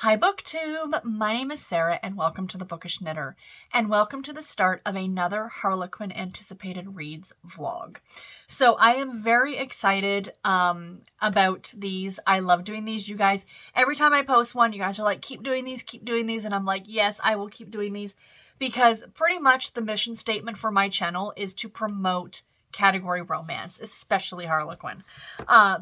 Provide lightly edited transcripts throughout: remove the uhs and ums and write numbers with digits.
Hi BookTube! My name is Sarah and welcome to the Bookish Knitter and welcome to the start of another Harlequin Anticipated Reads vlog. So I am very excited about these. I love doing these, you guys. Every time I post one, you guys are like, keep doing these, and I'm like, yes, I will keep doing these because pretty much the mission statement for my channel is to promote category romance, especially Harlequin,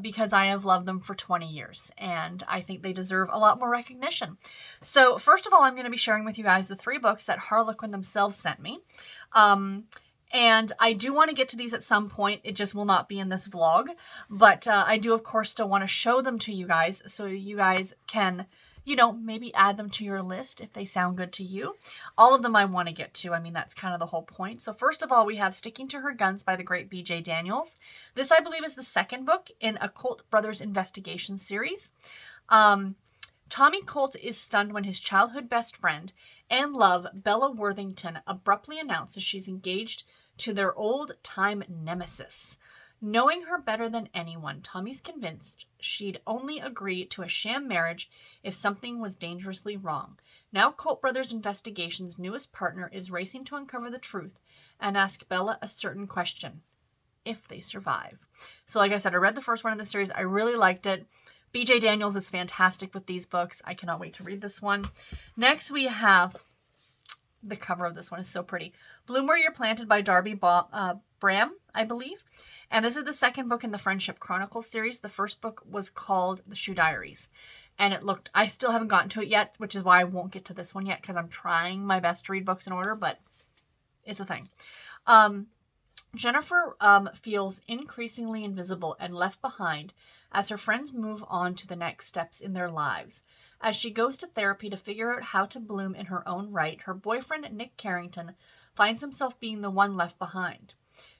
because I have loved them for 20 years and I think they deserve a lot more recognition. So first of all, I'm going to be sharing with you guys the 3 books that Harlequin themselves sent me. And I do want to get to these at some point. It just will not be in this vlog, but I do of course still want to show them to you guys so you guys can, you know, maybe add them to your list if they sound good to you. All of them I want to get to. I mean, that's kind of the whole point. So first of all, we have Sticking to Her Guns by the great B.J. Daniels. This, I believe, is the 2nd book in a Colt Brothers investigation series. Tommy Colt is stunned when his childhood best friend and love, Bella Worthington, abruptly announces she's engaged to their old-time nemesis. Knowing her better than anyone, Tommy's convinced she'd only agree to a sham marriage if something was dangerously wrong. Now Colt Brothers Investigation's newest partner is racing to uncover the truth and ask Bella a certain question, if they survive. So like I said, I read the first one in the series. I really liked it. B.J. Daniels is fantastic with these books. I cannot wait to read this one. Next we have, the cover of this one is so pretty, Bloom Where You're Planted by Darby Bram, I believe. And this is the 2nd book in the Friendship Chronicles series. The first book was called The Shoe Diaries. And it looked, I still haven't gotten to it yet, which is why I won't get to this one yet, because I'm trying my best to read books in order, but it's a thing. Jennifer feels increasingly invisible and left behind as her friends move on to the next steps in their lives. As she goes to therapy to figure out how to bloom in her own right, her boyfriend, Nick Carrington, finds himself being the one left behind.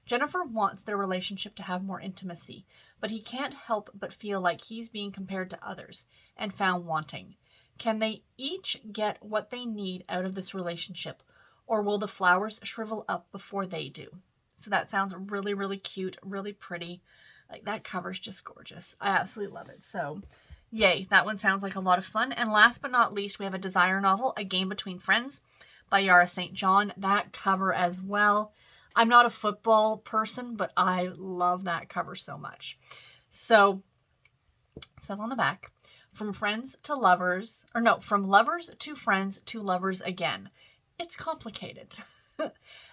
Jennifer wants their relationship to have more intimacy, but he can't help but feel like he's being compared to others and found wanting. Can they each get what they need out of this relationship, or will the flowers shrivel up before they do? So that sounds really, really cute, really pretty. Like, that cover's just gorgeous. I absolutely love it. So, yay, that one sounds like a lot of fun. And last but not least, we have a desire novel, A Game Between Friends by Yara St. John. That cover as well. I'm not a football person, but I love that cover so much. So, it says on the back, from friends to lovers, or no, from lovers to friends to lovers again. It's complicated.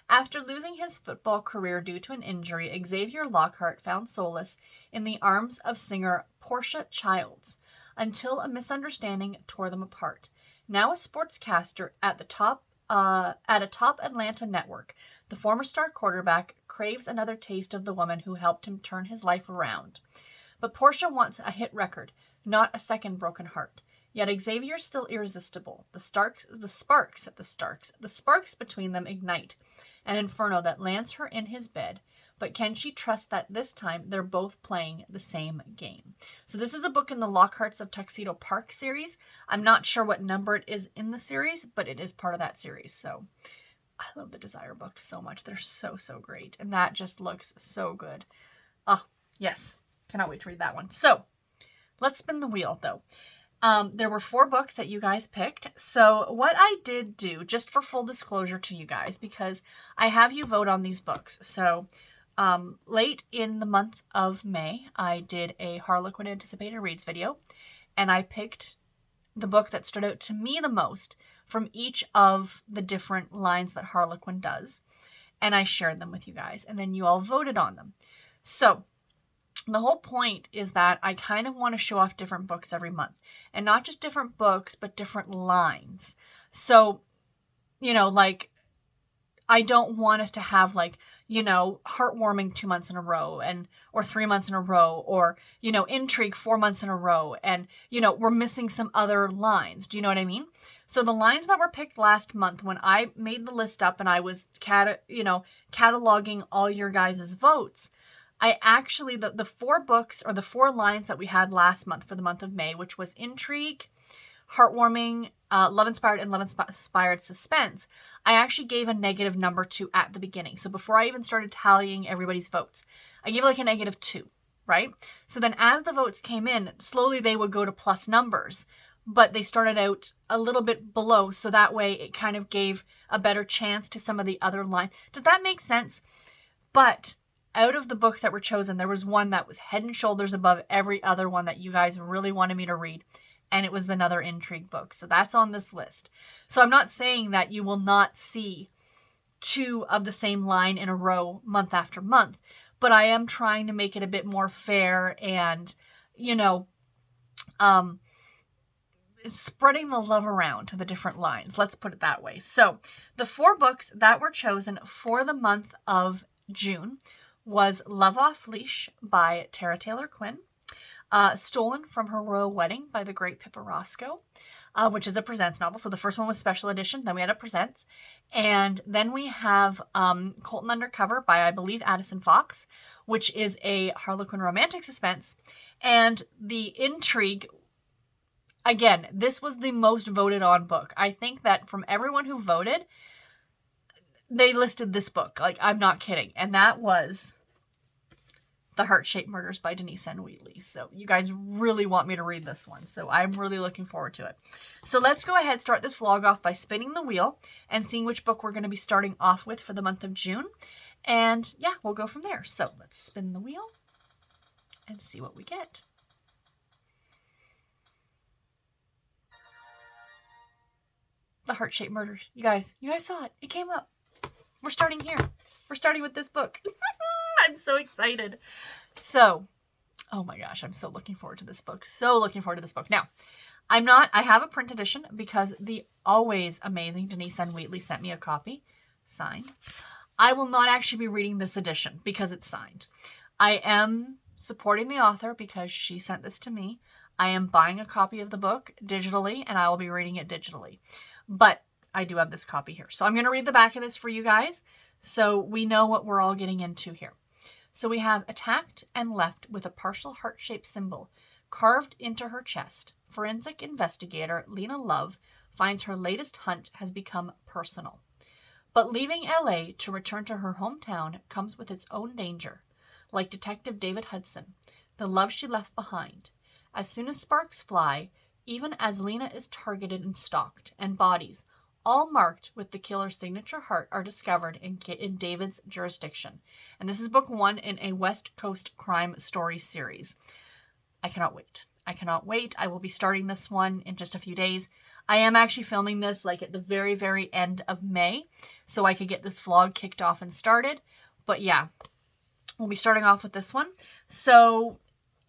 After losing his football career due to an injury, Xavier Lockhart found solace in the arms of singer Portia Childs, until a misunderstanding tore them apart. Now a sportscaster at a top Atlanta network, the former star quarterback craves another taste of the woman who helped him turn his life around. But Portia wants a hit record, not a second broken heart. Yet Xavier's still irresistible. The sparks between them ignite an inferno that lands her in his bed. But can she trust that this time they're both playing the same game? So this is a book in the Lockharts of Tuxedo Park series. I'm not sure what number it is in the series, but it is part of that series. So I love the Desire books so much. They're so, so great. And that just looks so good. Oh, yes. Cannot wait to read that one. So let's spin the wheel, though. There were 4 books that you guys picked. So what I did do, just for full disclosure to you guys, because I have you vote on these books. So late in the month of May, I did a Harlequin Anticipated Reads video, and I picked the book that stood out to me the most from each of the different lines that Harlequin does, and I shared them with you guys, and then you all voted on them. So the whole point is that I kind of want to show off different books every month, and not just different books, but different lines. So, you know, like, I don't want us to have, like, you know, heartwarming 2 months in a row, or 3 months in a row, or, you know, intrigue 4 months in a row, and, you know, we're missing some other lines. Do you know what I mean? So the lines that were picked last month, when I made the list up and I was, cataloging all your guys' votes, I actually, the 4 books, or the 4 lines that we had last month for the month of May, which was intrigue, heartwarming, love-inspired, and love-inspired suspense, I actually gave a negative number to at the beginning. So before I even started tallying everybody's votes, I gave like a -2, right? So then as the votes came in, slowly they would go to plus numbers. but they started out a little bit below, so that way it kind of gave a better chance to some of the other lines. Does that make sense? But out of the books that were chosen, there was one that was head and shoulders above every other one that you guys really wanted me to read, and it was another intrigue book. So that's on this list. So I'm not saying that you will not see two of the same line in a row month after month, but I am trying to make it a bit more fair and, spreading the love around to the different lines. Let's put it that way. So the 4 books that were chosen for the month of June was Love Off Leash by Tara Taylor Quinn, Stolen from Her Royal Wedding by the great Pippa Roscoe, which is a Presents novel. So the first one was special edition, then we had a Presents, and then we have Colton Undercover by, I believe, Addison Fox, which is a Harlequin romantic suspense. And the intrigue, again, this was the most voted on book. I think that from everyone who voted, they listed this book. Like, I'm not kidding. And that was The Heart-Shaped Murders by Denise N. Wheatley. So you guys really want me to read this one. So I'm really looking forward to it. So let's go ahead, start this vlog off by spinning the wheel and seeing which book we're going to be starting off with for the month of June. And yeah, we'll go from there. So let's spin the wheel and see what we get. The Heart-Shaped Murders. You guys saw it. It came up. We're starting here. We're starting with this book. I'm so excited. So, oh my gosh, I'm so looking forward to this book. So looking forward to this book. Now, I have a print edition because the always amazing Denise N. Wheatley sent me a copy, signed. I will not actually be reading this edition because it's signed. I am supporting the author because she sent this to me. I am buying a copy of the book digitally, and I will be reading it digitally. But I do have this copy here. So I'm going to read the back of this for you guys so we know what we're all getting into here. So we have attacked and left with a partial heart-shaped symbol carved into her chest. Forensic investigator Lena Love finds her latest hunt has become personal. But leaving LA to return to her hometown comes with its own danger. Like Detective David Hudson, the love she left behind. As soon as sparks fly, even as Lena is targeted and stalked, and bodies, all marked with the killer's signature heart, are discovered in David's jurisdiction. And this is book 1 in a West Coast crime story series. I cannot wait. I cannot wait. I will be starting this one in just a few days. I am actually filming this like at the very, very end of May, so I could get this vlog kicked off and started. But yeah, we'll be starting off with this one. So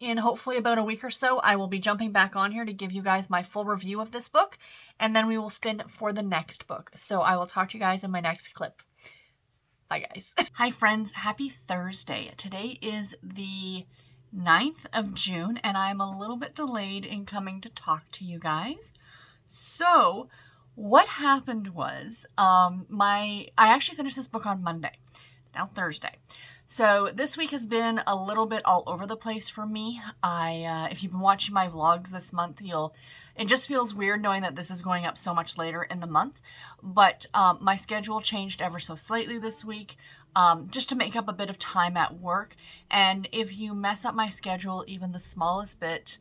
in hopefully about a week or so, I will be jumping back on here to give you guys my full review of this book, and then we will spin for the next book. So I will talk to you guys in my next clip. Bye, guys. Hi, friends. Happy Thursday. Today is the 9th of June, and I'm a little bit delayed in coming to talk to you guys. So what happened was, I actually finished this book on Monday. It's now Thursday. So this week has been a little bit all over the place for me. If you've been watching my vlogs this month, it just feels weird knowing that this is going up so much later in the month. But my schedule changed ever so slightly this week, just to make up a bit of time at work. And if you mess up my schedule even the smallest bit,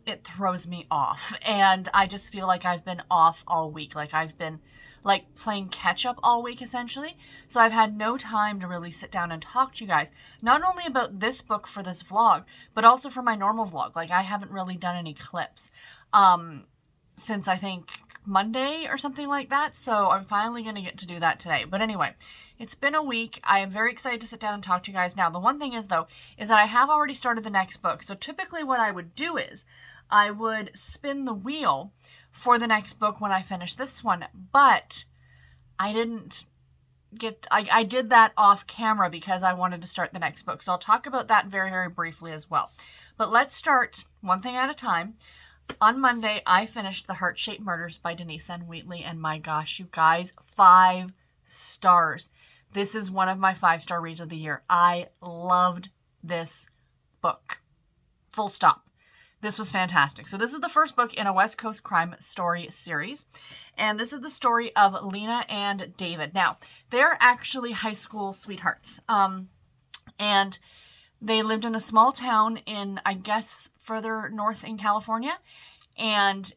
it throws me off. And I just feel like I've been off all week. Like I've been playing catch up all week essentially. So I've had no time to really sit down and talk to you guys, not only about this book for this vlog, but also for my normal vlog. Like I haven't really done any clips since I think Monday or something like that. So I'm finally going to get to do that today. But anyway, it's been a week. I am very excited to sit down and talk to you guys now. The one thing is though, is that I have already started the next book. So typically what I would do is I would spin the wheel for the next book when I finish this one, but I didn't get, I did that off camera because I wanted to start the next book. So I'll talk about that very, very briefly as well. But let's start one thing at a time. On Monday, I finished The Heart-Shaped Murders by Denise N. Wheatley, and my gosh, you guys, 5 stars. This is one of my 5-star reads of the year. I loved this book. Full stop. This was fantastic. So this is the first book in a West Coast crime story series. And this is the story of Lena and David. Now, they're actually high school sweethearts. And they lived in a small town in, I guess, further north in California. And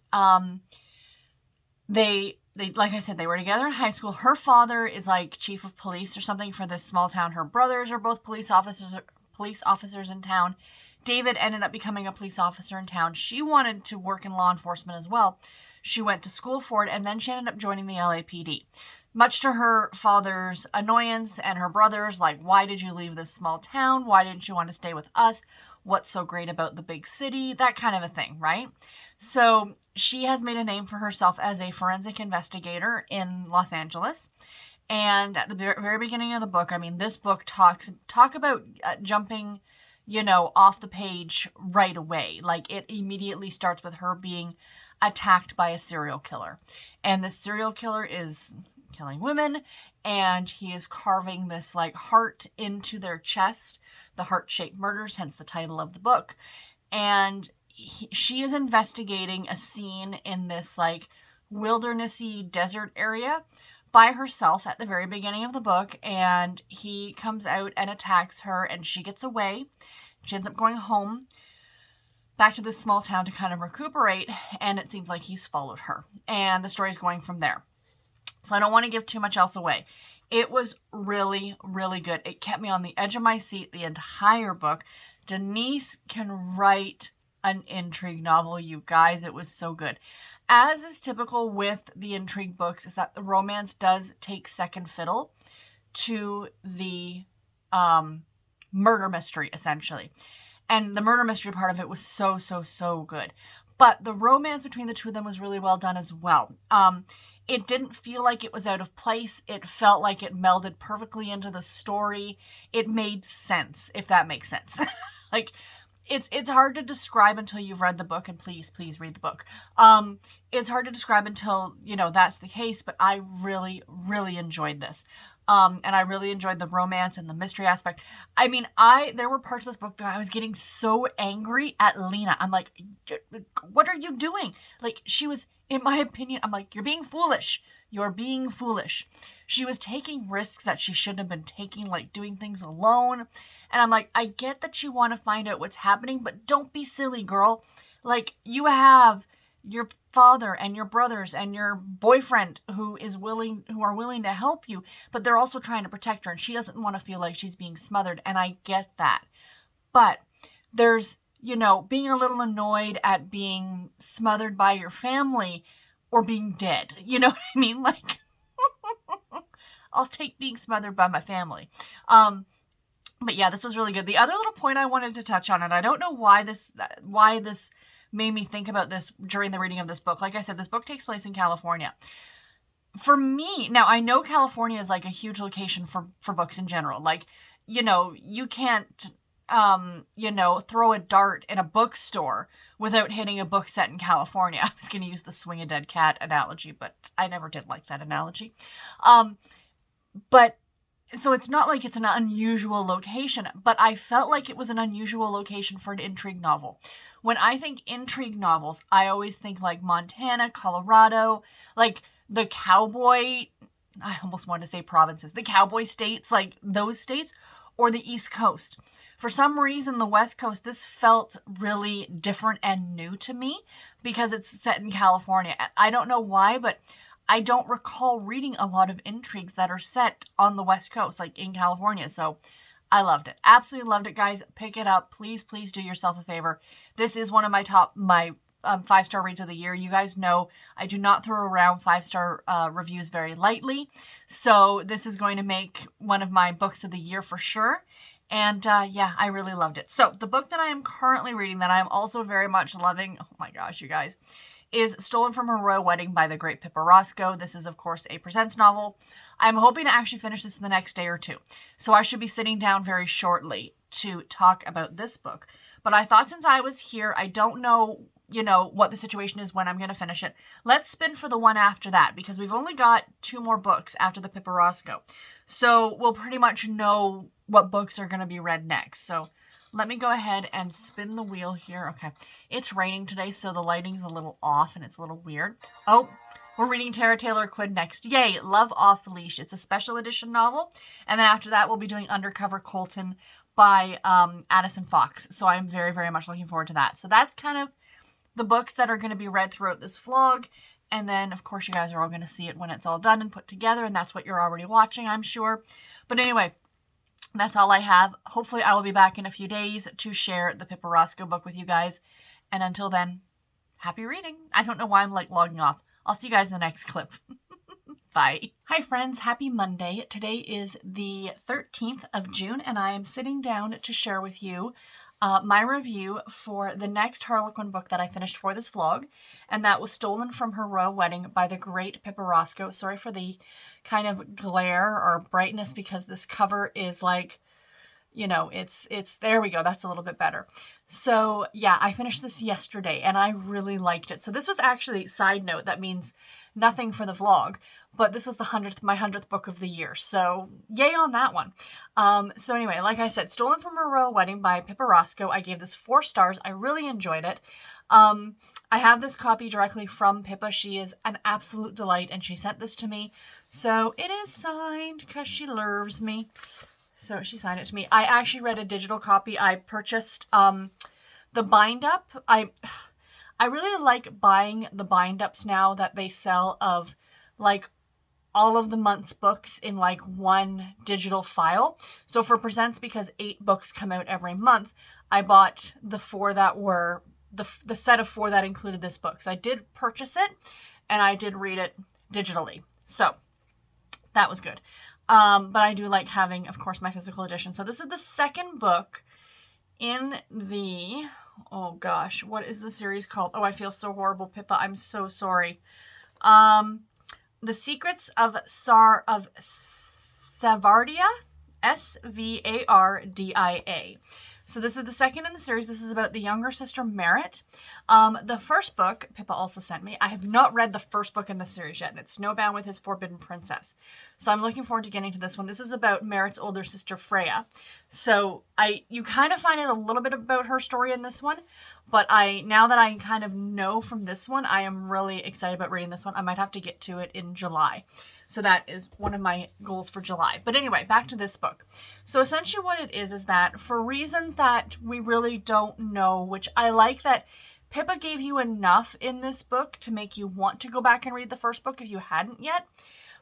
they like I said, they were together in high school. Her father is like chief of police or something for this small town. Her brothers are both police officers in town. David ended up becoming a police officer in town. She wanted to work in law enforcement as well. She went to school for it, and then she ended up joining the LAPD. Much to her father's annoyance and her brother's, like, why did you leave this small town? Why didn't you want to stay with us? What's so great about the big city? That kind of a thing, right? So she has made a name for herself as a forensic investigator in Los Angeles. And at the very beginning of the book, I mean, this book talk about jumping, off the page right away. Like, it immediately starts with her being attacked by a serial killer. And the serial killer is killing women, and he is carving this like heart into their chest, the heart-shaped murders, hence the title of the book. And she is investigating a scene in this like wildernessy desert area by herself at the very beginning of the book, and he comes out and attacks her, and she gets away. She ends up going home back to this small town to kind of recuperate, and it seems like he's followed her, and the story's going from there. So I don't want to give too much else away. It was really, really good. It kept me on the edge of my seat the entire book. Denise can write an intrigue novel, you guys. It was so good. As is typical with the intrigue books, is that the romance does take second fiddle to the murder mystery, essentially. And the murder mystery part of it was so, so, so good. But the romance between the two of them was really well done as well. It didn't feel like it was out of place. It felt like it melded perfectly into the story. It made sense, if that makes sense. Like, it's hard to describe until you've read the book, and please read the book. It's hard to describe until, that's the case, but I really, really enjoyed this. And I really enjoyed the romance and the mystery aspect. I mean, there were parts of this book that I was getting so angry at Lena. I'm like, what are you doing? Like, she was, in my opinion, I'm like, you're being foolish. You're being foolish. She was taking risks that she shouldn't have been taking, like doing things alone. And I'm like, I get that you want to find out what's happening, but don't be silly, girl. Like, you have your father and your brothers and your boyfriend who are willing to help you, but they're also trying to protect her, and she doesn't want to feel like she's being smothered, and I get that. But there's, being a little annoyed at being smothered by your family or being dead. You know what I mean? Like, I'll take being smothered by my family. But yeah, this was really good. The other little point I wanted to touch on, and I don't know why this made me think about this during the reading of this book. Like I said, this book takes place in California. For me, now I know California is like a huge location for books in general. Like, you can't, throw a dart in a bookstore without hitting a book set in California. I was going to use the swing a dead cat analogy, but I never did like that analogy. But so it's not like it's an unusual location, but I felt like it was an unusual location for an intrigue novel. When I think intrigue novels, I always think like Montana, Colorado, like the cowboy, I almost want to say provinces, the cowboy states, like those states, or the East Coast. For some reason, the West Coast, this felt really different and new to me because it's set in California. I don't know why, but I don't recall reading a lot of intrigues that are set on the West Coast, like in California. So I loved it. Absolutely loved it, guys. Pick it up. Please do yourself a favor. This is one of my 5-star reads of the year. You guys know I do not throw around 5-star reviews very lightly. So this is going to make one of my books of the year for sure. And yeah, I really loved it. So the book that I am currently reading that I am also very much loving, oh my gosh, you guys, is Stolen from Her Royal Wedding by the great Pippa Roscoe. This is, of course, a Presents novel. I'm hoping to actually finish this in the next day or two. So I should be sitting down very shortly to talk about this book. But I thought since I was here, I don't know, what the situation is when I'm going to finish it. Let's spin for the one after that, because we've only got 2 more books after the Pippa Roscoe. So we'll pretty much know what books are going to be read next. So let me go ahead and spin the wheel here. Okay. It's raining today, so the lighting's a little off and it's a little weird. Oh, we're reading Tara Taylor Quinn next. Yay. Love Off the Leash. It's a special edition novel. And then after that, we'll be doing Undercover Clayton by Addison Fox. So I'm very, very much looking forward to that. So that's kind of the books that are going to be read throughout this vlog. And then, of course, you guys are all going to see it when it's all done and put together. And that's what you're already watching, I'm sure. But anyway, that's all I have. Hopefully, I will be back in a few days to share the Pippa Roscoe book with you guys. And until then, happy reading. I don't know why I'm like logging off. I'll see you guys in the next clip. Bye. Hi friends, happy Monday. Today is the 13th of June and I am sitting down to share with you my review for the next Harlequin book that I finished for this vlog, and that was Stolen from Her Royal Wedding by the great Pippa Roscoe. Sorry for the kind of glare or brightness because this cover is like, you know, it's there we go. That's a little bit better. So yeah, I finished this yesterday and I really liked it. So this was actually, side note, that means nothing for the vlog, but this was my 100th book of the year. So yay on that one. So anyway, like I said, Stolen from Her Royal Wedding by Pippa Roscoe. I gave this 4 stars. I really enjoyed it. I have this copy directly from Pippa. She is an absolute delight and she sent this to me. So it is signed because she loves me. So she signed it to me. I actually read a digital copy. I purchased the bind up. I really like buying the bind ups now that they sell of like all of the month's books in like one digital file. So for Presents, because 8 books come out every month, I bought the 4 that were the set of 4 that included this book. So I did purchase it and I did read it digitally. So that was good. But I do like having, of course, my physical edition. So this is the second book in the, oh gosh, what is the series called? Oh, I feel so horrible, Pippa. I'm so sorry. The Secrets of Svardia, Svardia. So this is the second in the series. This is about the younger sister, Merit. The first book, Pippa also sent me. I have not read the first book in the series yet, and it's Snowbound with His Forbidden Princess. So I'm looking forward to getting to this one. This is about Merit's older sister, Freya. So you kind of find out a little bit about her story in this one, but now that I kind of know from this one, I am really excited about reading this one. I might have to get to it in July. So that is one of my goals for July. But anyway, back to this book. So essentially what it is that for reasons that we really don't know, which I like that Pippa gave you enough in this book to make you want to go back and read the first book if you hadn't yet,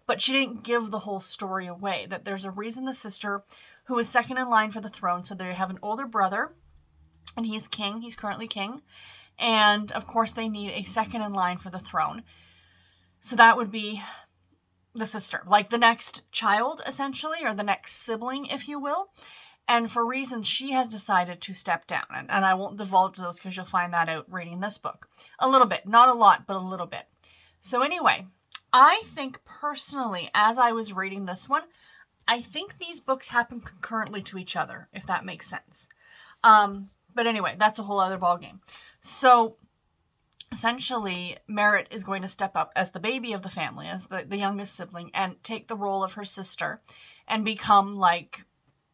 but she didn't give the whole story away, that there's a reason the sister who is second in line for the throne. So they have an older brother and he's king. He's currently king. And of course they need a second in line for the throne. So that would be the sister, like the next child, essentially, or the next sibling, if you will. And for reasons, she has decided to step down. And I won't divulge those because you'll find that out reading this book. A little bit. Not a lot, but a little bit. So anyway, I think personally, as I was reading this one, I think these books happen concurrently to each other, if that makes sense. But anyway, that's a whole other ballgame. So essentially, Merit is going to step up as the baby of the family, as the youngest sibling, and take the role of her sister and become like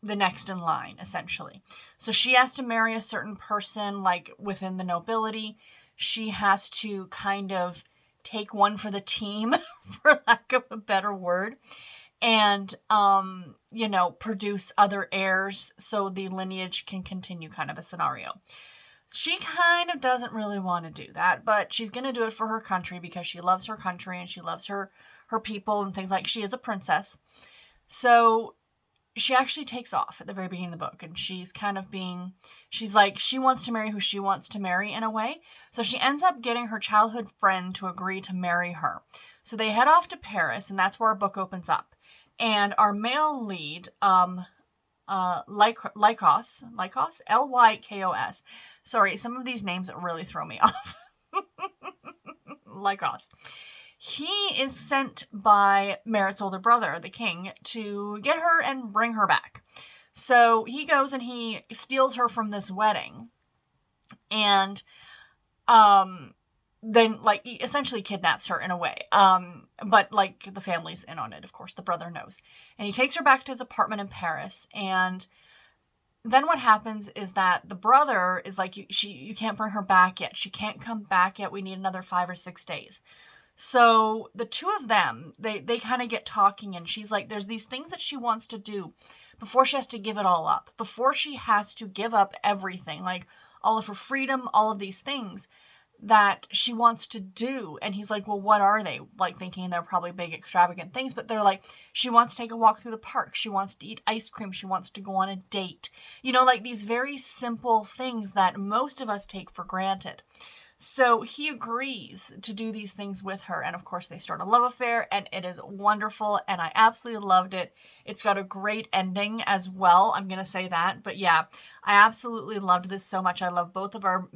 the next in line, essentially. So she has to marry a certain person, like within the nobility. She has to kind of take one for the team, for lack of a better word, and, you know, produce other heirs so the lineage can continue, kind of a scenario. She kind of doesn't really want to do that, but she's going to do it for her country because she loves her country and she loves her people and things like she is a princess. So she actually takes off at the very beginning of the book, and she's kind of she's like, she wants to marry who she wants to marry in a way. So she ends up getting her childhood friend to agree to marry her. So they head off to Paris, and that's where our book opens up. And our male lead, Lykos, Lykos. Sorry, some of these names really throw me off. Lykos. He is sent by Merit's older brother, the king, to get her and bring her back. So he goes and he steals her from this wedding. And then, like, he essentially kidnaps her in a way. But, like, the family's in on it, of course. The brother knows. And he takes her back to his apartment in Paris. And then what happens is that the brother is like, you can't bring her back yet. She can't come back yet. We need another 5 or 6 days. So the two of them, they kind of get talking, and she's like, there's these things that she wants to do before she has to give it all up, before she has to give up everything, like all of her freedom, all of these things. that she wants to do. And he's like, well, what are they? Like, thinking they're probably big, extravagant things, but they're like, she wants to take a walk through the park. She wants to eat ice cream. She wants to go on a date. You know, like these very simple things that most of us take for granted. So he agrees to do these things with her. And of course, they start a love affair, and it is wonderful. And I absolutely loved it. It's got a great ending as well. I'm going to say that. But yeah, I absolutely loved this so much. I love both of our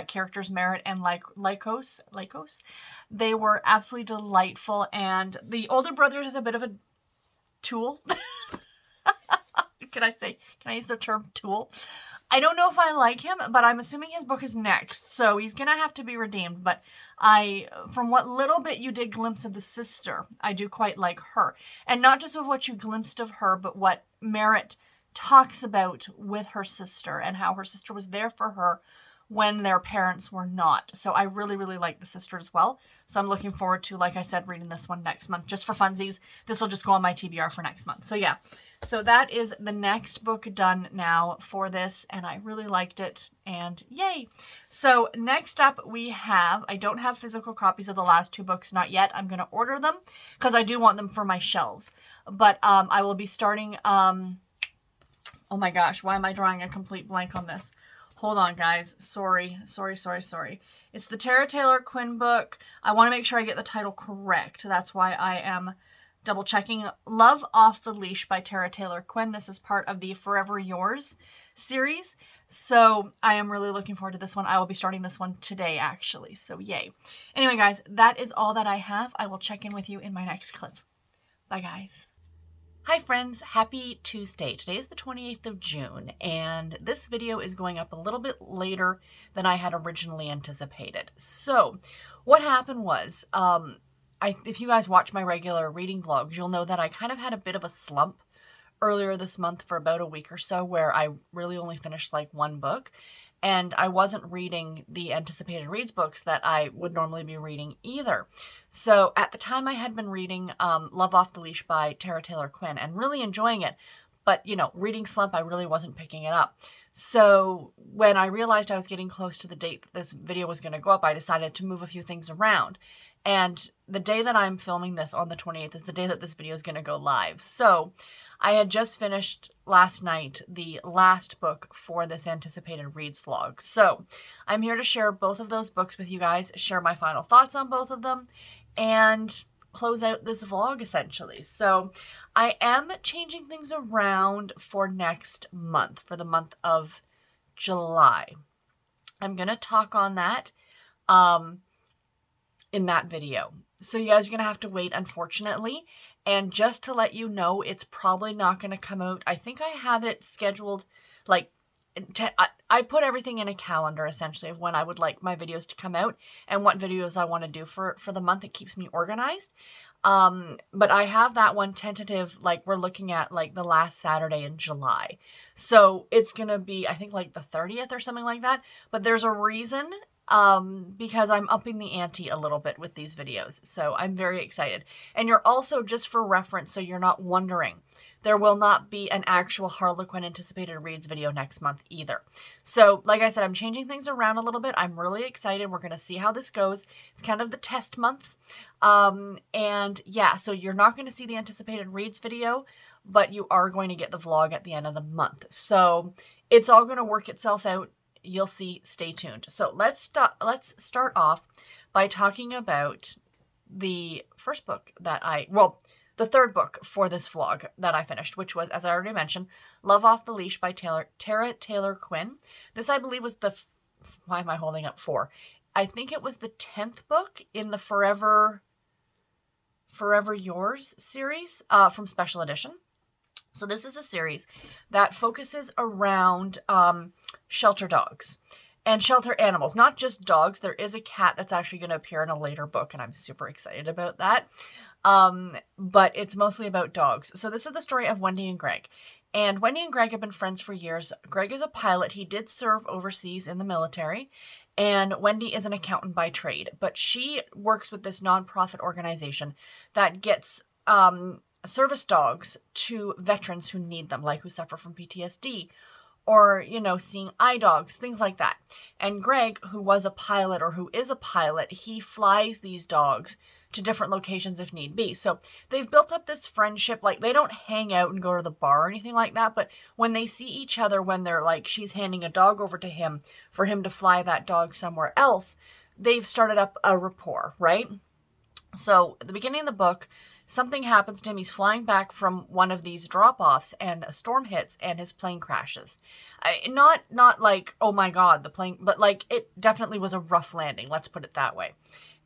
characters, Merritt and Lycos. They were absolutely delightful. And the older brother is a bit of a tool. Can I use the term tool? I don't know if I like him, but I'm assuming his book is next, so he's going to have to be redeemed. But from what little bit you did glimpse of the sister, I do quite like her. And not just of what you glimpsed of her, but what Merritt talks about with her sister and how her sister was there for her when their parents were not. So I really, really like the sister as well. So I'm looking forward to, like I said, reading this one next month. Just for funsies, this will just go on my TBR for next month. So yeah, so that is the next book done now for this, and I really liked it, and yay. So next up we have, I don't have physical copies of the last two books, not yet. I'm going to order them because I do want them for my shelves. But I will be starting, oh my gosh, why am I drawing a complete blank on this? Hold on, guys. Sorry. It's the Tara Taylor Quinn book. I want to make sure I get the title correct. That's why I am double checking. Love Off the Leash by Tara Taylor Quinn. This is part of the Forever Yours series. So I am really looking forward to this one. I will be starting this one today, actually. So yay. Anyway, guys, that is all that I have. I will check in with you in my next clip. Bye, guys. Hi friends, happy Tuesday. Today is the 28th of June, and this video is going up a little bit later than I had originally anticipated. So what happened was, if you guys watch my regular reading vlogs, you'll know that I kind of had a bit of a slump earlier this month for about a week or so where I really only finished like one book. And I wasn't reading the anticipated reads books that I would normally be reading either. So at the time I had been reading Love Off the Leash by Tara Taylor Quinn and really enjoying it. But, you know, reading slump, I really wasn't picking it up. So when I realized I was getting close to the date that this video was going to go up, I decided to move a few things around. And the day that I'm filming this on the 28th is the day that this video is going to go live. So I had just finished last night the last book for this anticipated reads vlog. So I'm here to share both of those books with you guys, share my final thoughts on both of them, and close out this vlog essentially. So I am changing things around for next month, for the month of July. I'm going to talk on that in that video. So you guys are going to have to wait, unfortunately. And just to let you know, it's probably not going to come out. I think I have it scheduled, like, I put everything in a calendar, essentially, of when I would like my videos to come out and what videos I want to do for the month. It keeps me organized. But I have that one tentative, like, we're looking at, like, the last Saturday in July. So it's going to be, I think, like, the 30th or something like that. But there's a reason, because I'm upping the ante a little bit with these videos. So I'm very excited. And you're also, just for reference, so you're not wondering, there will not be an actual Harlequin anticipated reads video next month either. So like I said, I'm changing things around a little bit. I'm really excited. We're going to see how this goes. It's kind of the test month. And yeah, so you're not going to see the anticipated reads video, but you are going to get the vlog at the end of the month. So it's all going to work itself out. You'll see. Stay tuned. So let's start off by talking about the first book that the third book for this vlog that I finished, which was, as I already mentioned, Love Off the Leash by Tara Taylor Quinn. This, I believe, was why am I holding up 4? I think it was the 10th book in the Forever Yours series from Special Edition. So this is a series that focuses around shelter dogs and shelter animals, not just dogs. There is a cat that's actually going to appear in a later book, and I'm super excited about that. But it's mostly about dogs. So this is the story of Wendy and Greg. And Wendy and Greg have been friends for years. Greg is a pilot. He did serve overseas in the military. And Wendy is an accountant by trade. But she works with this nonprofit organization that gets service dogs to veterans who need them, like who suffer from PTSD or, seeing eye dogs, things like that. And Greg, who was a pilot or who is a pilot, he flies these dogs to different locations if need be. So they've built up this friendship. Like, they don't hang out and go to the bar or anything like that, but when they see each other, when they're like, she's handing a dog over to him for him to fly that dog somewhere else, they've started up a rapport, right? So at the beginning of the book, something happens to him. He's flying back from one of these drop-offs and a storm hits and his plane crashes. Not like, oh my God, the plane, but like it definitely was a rough landing. Let's put it that way.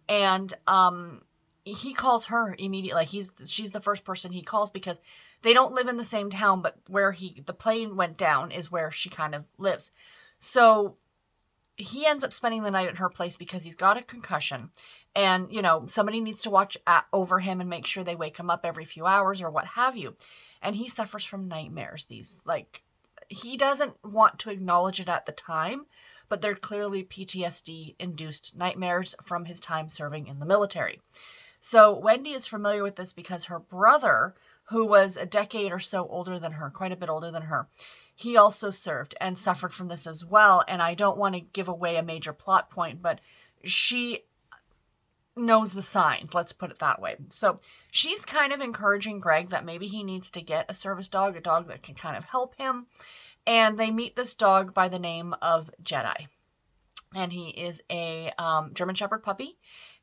And he calls her immediately. She's the first person he calls because they don't live in the same town, but where the plane went down is where she kind of lives. So he ends up spending the night at her place because he's got a concussion and, somebody needs to watch over him and make sure they wake him up every few hours or what have you. And he suffers from nightmares. He doesn't want to acknowledge it at the time, but they're clearly PTSD-induced nightmares from his time serving in the military. So Wendy is familiar with this because her brother, who was a decade or so older than her, quite a bit older than her, he also served and suffered from this as well. And I don't want to give away a major plot point, but she knows the signs, let's put it that way. So she's kind of encouraging Greg that maybe he needs to get a service dog, a dog that can kind of help him. And they meet this dog by the name of Jedi. And he is a German Shepherd puppy.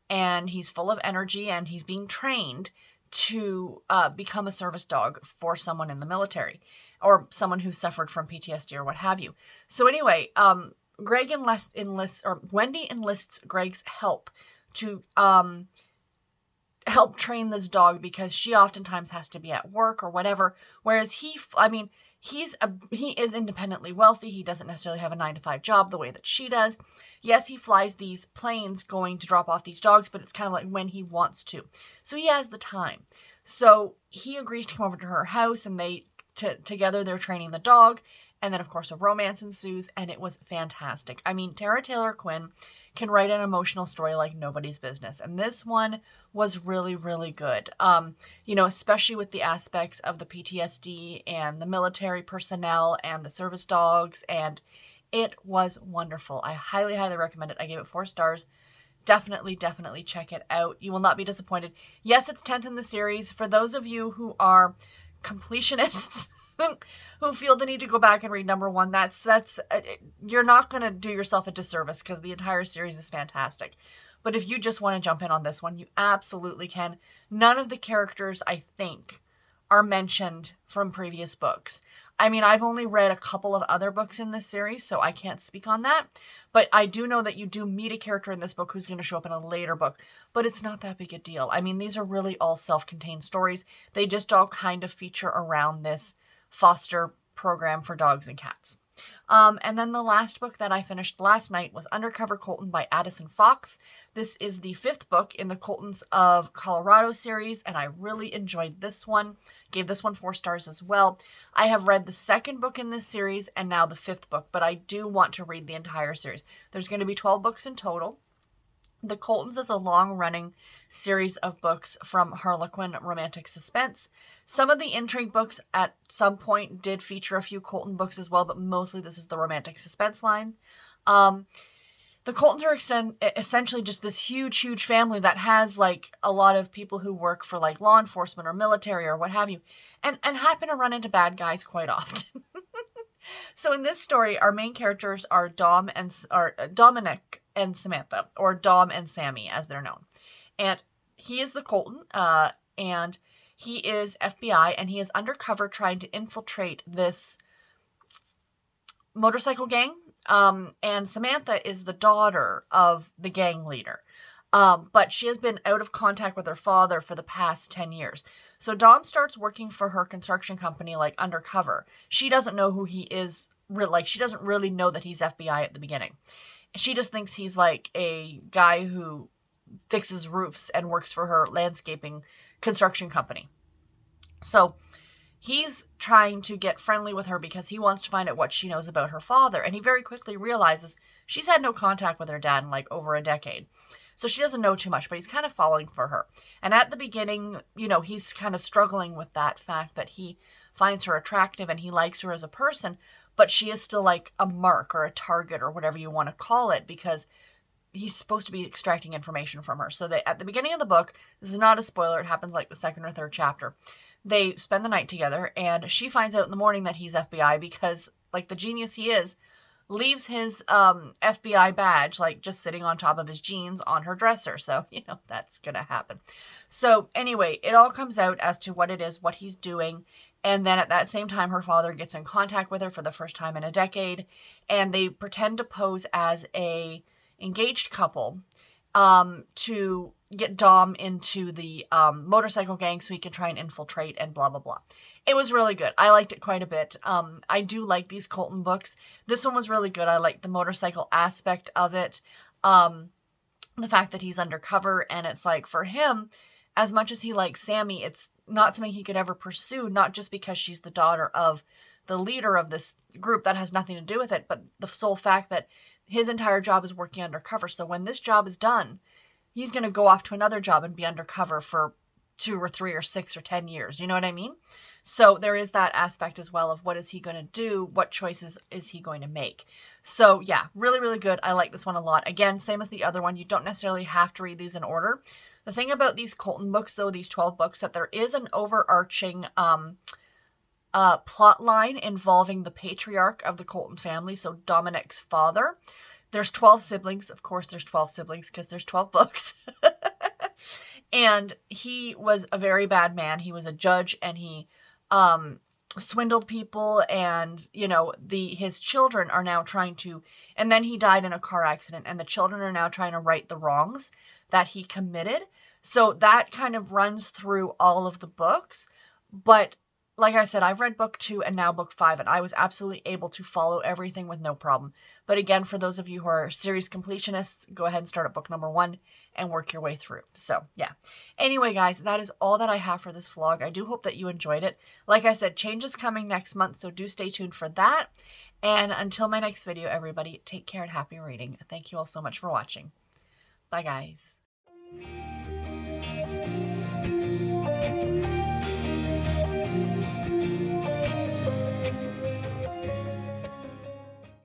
And he's full of energy and he's being trained to become a service dog for someone in the military or someone who suffered from PTSD or what have you. So anyway, Wendy enlists Greg's help to help train this dog because she oftentimes has to be at work or whatever. Whereas he is independently wealthy. He doesn't necessarily have a 9-to-5 job the way that she does. Yes, he flies these planes going to drop off these dogs, but it's kind of like when he wants to. So he has the time. So he agrees to come over to her house and together they're training the dog. And then, of course, a romance ensues, and it was fantastic. I mean, Tara Taylor Quinn can write an emotional story like nobody's business. And this one was really, really good. Especially with the aspects of the PTSD and the military personnel and the service dogs. And it was wonderful. I highly, highly recommend it. I gave it 4 stars. Definitely, definitely check it out. You will not be disappointed. Yes, it's 10th in the series. For those of you who are completionists, who feel the need to go back and read number 1, that's you're not going to do yourself a disservice because the entire series is fantastic. But if you just want to jump in on this one, you absolutely can. None of the characters, I think, are mentioned from previous books. I mean, I've only read a couple of other books in this series, so I can't speak on that. But I do know that you do meet a character in this book who's going to show up in a later book. But it's not that big a deal. I mean, these are really all self-contained stories. They just all kind of feature around this foster program for dogs and cats. And then the last book that I finished last night was Undercover Clayton by Addison Fox. This is the 5th book in the Coltons of Colorado series, and I really enjoyed this one. Gave this one 4 stars as well. I have read the 2nd book in this series and now the 5th book, but I do want to read the entire series. There's going to be 12 books in total. The Coltons is a long-running series of books from Harlequin Romantic Suspense. Some of the intrigue books at some point did feature a few Colton books as well, but mostly this is the romantic suspense line. The Coltons are essentially just this huge, huge family that has like a lot of people who work for like law enforcement or military or what have you, and happen to run into bad guys quite often. So in this story, our main characters are Dominic and Samantha, or Dom and Sammy as they're known. And he is the Colton, and he is FBI, and he is undercover trying to infiltrate this motorcycle gang. And Samantha is the daughter of the gang leader. But she has been out of contact with her father for the past 10 years. So Dom starts working for her construction company, like undercover. She doesn't know who he is, she doesn't really know that he's FBI at the beginning. She just thinks he's like a guy who fixes roofs and works for her landscaping construction company. So he's trying to get friendly with her because he wants to find out what she knows about her father. And he very quickly realizes she's had no contact with her dad in like over a decade. So she doesn't know too much, but he's kind of falling for her. And at the beginning, he's kind of struggling with that fact that he finds her attractive and he likes her as a person. but she is still like a mark or a target or whatever you want to call it, because he's supposed to be extracting information from her. So at the beginning of the book, this is not a spoiler, it happens like the second or third chapter, they spend the night together, and she finds out in the morning that he's FBI because, like the genius he is, leaves his FBI badge like just sitting on top of his jeans on her dresser. So, that's gonna happen. So anyway, it all comes out as to what it is, what he's doing. And then at that same time, her father gets in contact with her for the first time in a decade, and they pretend to pose as a engaged couple to get Dom into the motorcycle gang so he can try and infiltrate and blah, blah, blah. It was really good. I liked it quite a bit. I do like these Colton books. This one was really good. I liked the motorcycle aspect of it. The fact that he's undercover, and it's like, for him, as much as he likes Sammy, it's not something he could ever pursue, not just because she's the daughter of the leader of this group. That has nothing to do with it, but the sole fact that his entire job is working undercover. So when this job is done, he's going to go off to another job and be undercover for 2 or 3 or 6 or 10 years. You know what I mean? So there is that aspect as well of what is he going to do? What choices is he going to make? So yeah, really, really good. I like this one a lot. Again, same as the other one. You don't necessarily have to read these in order. The thing about these Colton books, though, these 12 books, that there is an overarching plot line involving the patriarch of the Colton family, so Dominic's father. There's 12 siblings. Of course, there's 12 siblings because there's 12 books. And he was a very bad man. He was a judge, and he swindled people, and his children are now trying to, and then he died in a car accident, and the children are now trying to right the wrongs that he committed. So that kind of runs through all of the books. But like I said, I've read book 2 and now book 5, and I was absolutely able to follow everything with no problem. But again, for those of you who are series completionists, go ahead and start at book number 1 and work your way through. So yeah. Anyway, guys, that is all that I have for this vlog. I do hope that you enjoyed it. Like I said, change is coming next month, so do stay tuned for that. And until my next video, everybody, take care and happy reading. Thank you all so much for watching. Bye, guys.